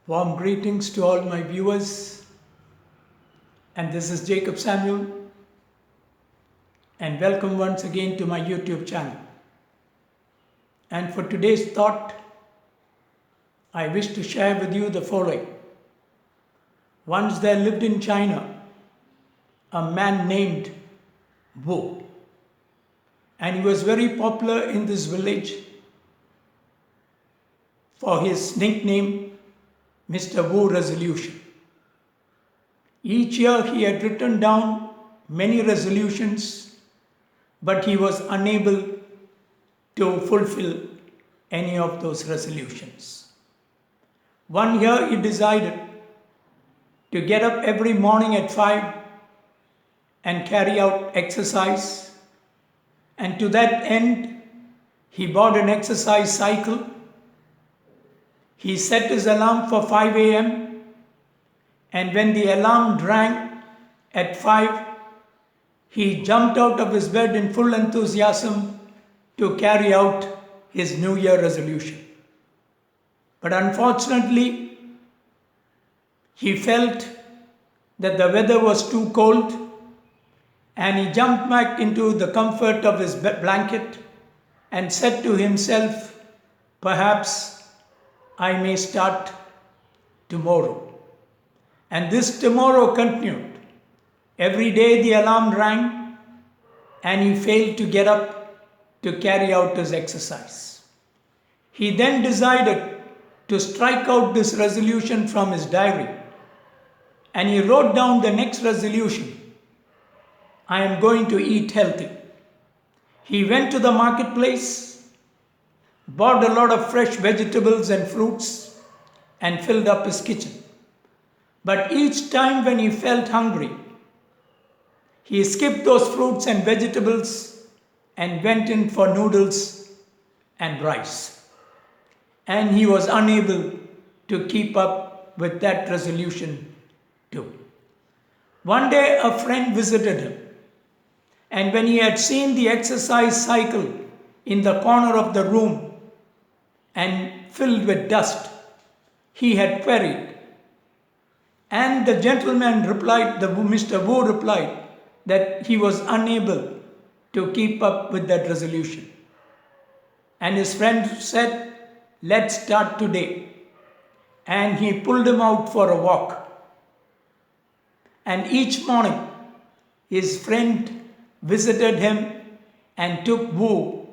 Warm greetings to all my viewers, and this is Jacob Samuel, and welcome once again to my YouTube channel. And for today's thought, I wish to share with you the following. Once there lived in China a man named Wu, and he was very popular in this village for his nickname Mr. Wu Resolution. Each year he had written down many resolutions, but he was unable to fulfill any of those resolutions. One year he decided to get up every morning at 5 and carry out exercise, and to that end he bought an exercise cycle. He set his alarm for 5 a.m. and when the alarm rang at 5, he jumped out of his bed in full enthusiasm to carry out his New Year resolution. But unfortunately, he felt that the weather was too cold and he jumped back into the comfort of his blanket and said to himself, "Perhaps I may start tomorrow." And this tomorrow continued. Every day the alarm rang and he failed to get up to carry out his exercise. He then decided to strike out this resolution from his diary, and he wrote down the next resolution: I am going to eat healthy. He went to the marketplace, bought a lot of fresh vegetables and fruits, and filled up his kitchen. But each time when he felt hungry, he skipped those fruits and vegetables and went in for noodles and rice. And he was unable to keep up with that resolution too. One day a friend visited him, and when he had seen the exercise cycle in the corner of the room and filled with dust, he had queried. And the gentleman replied, Mr. Wu replied, that he was unable to keep up with that resolution. And his friend said, "Let's start today." And he pulled him out for a walk. And each morning, his friend visited him and took Wu.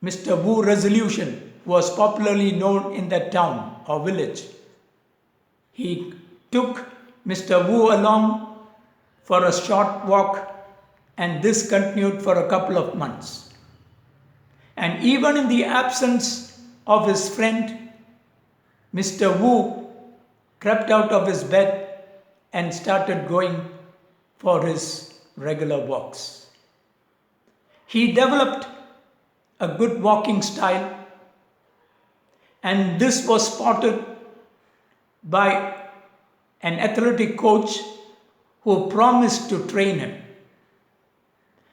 Mr. Wu Resolution was popularly known in that town or village. He took Mr. Wu along for a short walk, and this continued for a couple of months. And even in the absence of his friend, Mr. Wu crept out of his bed and started going for his regular walks. He developed a good walking style, and this was spotted by an athletic coach who promised to train him.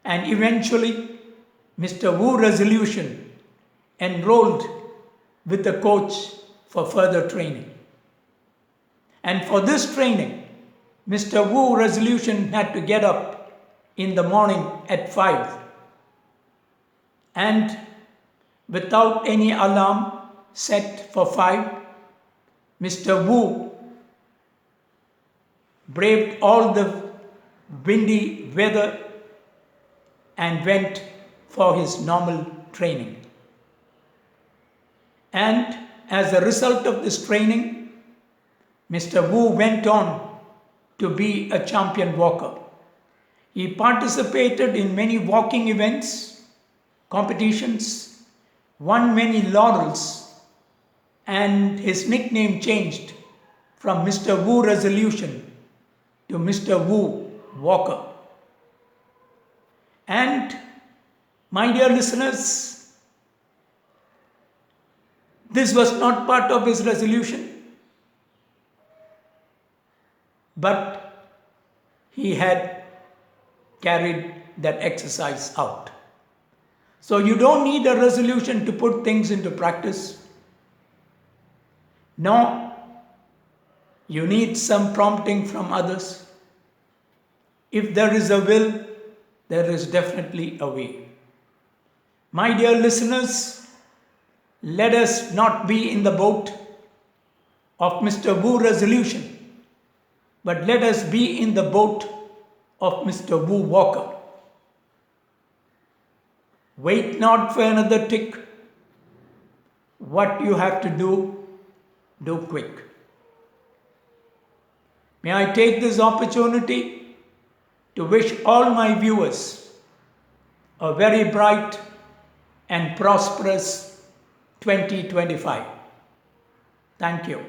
And eventually, Mr. Wu Resolution enrolled with the coach for further training. And for this training, Mr. Wu Resolution had to get up in the morning at 5. And without any alarm set for 5, Mr. Wu braved all the windy weather and went for his normal training. And as a result of this training, Mr. Wu went on to be a champion walker. He participated in many walking events, competitions, won many laurels, and his nickname changed from Mr. Wu Resolution to Mr. Wu Walker. And my dear listeners, this was not part of his resolution, but he had carried that exercise out. So you don't need a resolution to put things into practice. No, You need some prompting from others. If there is a will, there is definitely a way. My dear listeners, let us not be in the boat of Mr. Wu resolution, but let us be in the boat of Mr. Wu Walker. Wait not for another tick. What you have to do, do quick. May I take this opportunity to wish all my viewers a very bright and prosperous 2025. Thank you.